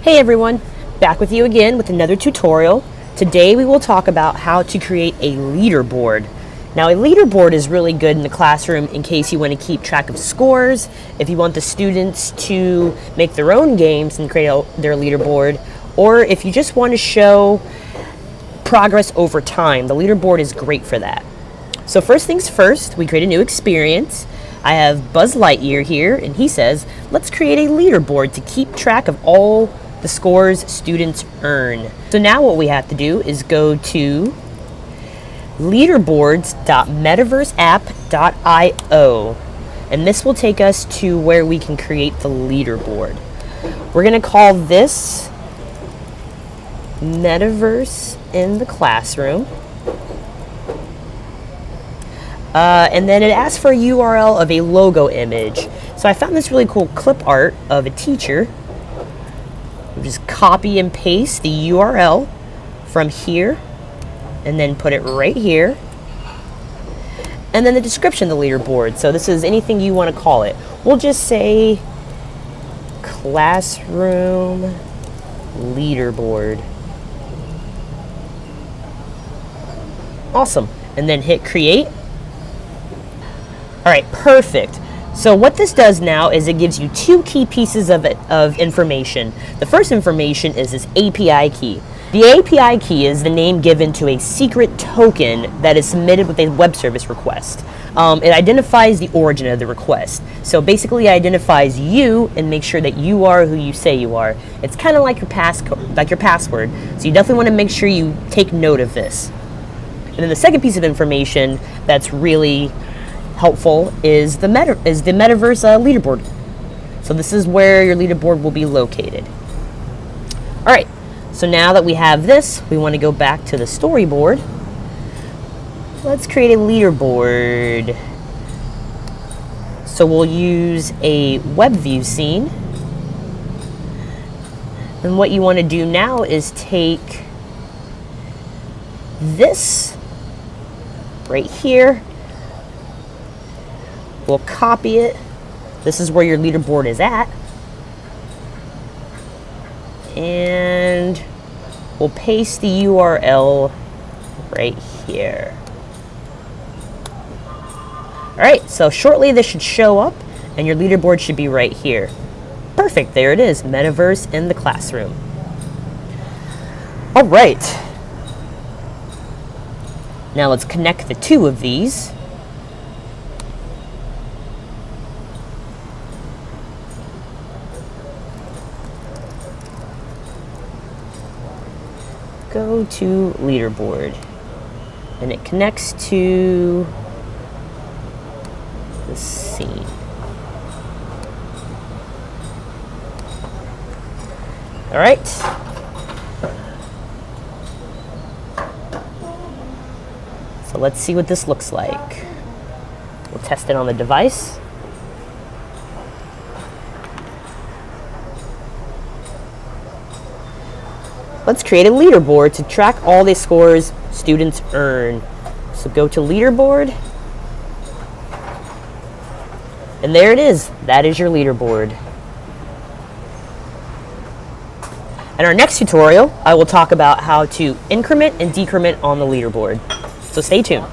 Hey everyone, back with you again with another tutorial. Today we will talk about how to create a leaderboard. Now a leaderboard is really good in the classroom in case you want to keep track of scores, if you want the students to make their own games and create their leaderboard, or if you just want to show progress over time. The leaderboard is great for that. So first things first, we create a new experience. I have Buzz Lightyear here, and he says, let's create a leaderboard to keep track of all the scores students earn. So now what we have to do is go to leaderboards.metaverseapp.io, and this will take us to where we can create the leaderboard. We're going to call this Metaverse in the Classroom. And then it asks for a URL of a logo image. So I found this really cool clip art of a teacher. We'll just copy and paste the URL from here and then put it right here. And then the description of the leaderboard. So this is anything you want to call it. We'll just say classroom leaderboard. Awesome. And then hit create. All right, perfect. So what this does now is it gives you two key pieces of information. The first information is this API key. The API key is the name given to a secret token that is submitted with a web service request. It identifies the origin of the request. So basically it identifies you and makes sure that you are who you say you are. It's kind of like your password. So you definitely want to make sure you take note of this. And then the second piece of information that's really helpful is the Metaverse leaderboard. So this is where your leaderboard will be located. All right, so now that we have this, we want to go back to the storyboard. Let's create a leaderboard. So we'll use a web view scene. And what you want to do now is take this right here. We'll copy it. This is where your leaderboard is at. And we'll paste the URL right here. All right, so shortly this should show up and your leaderboard should be right here. Perfect, there it is, Metaverse in the Classroom. All right. Now let's connect the two of these. Go to leaderboard, and it connects to the scene. All right. So let's see what this looks like. We'll test it on the device. Let's create a leaderboard to track all the scores students earn. So go to leaderboard. And there it is. That is your leaderboard. In our next tutorial, I will talk about how to increment and decrement on the leaderboard. So stay tuned.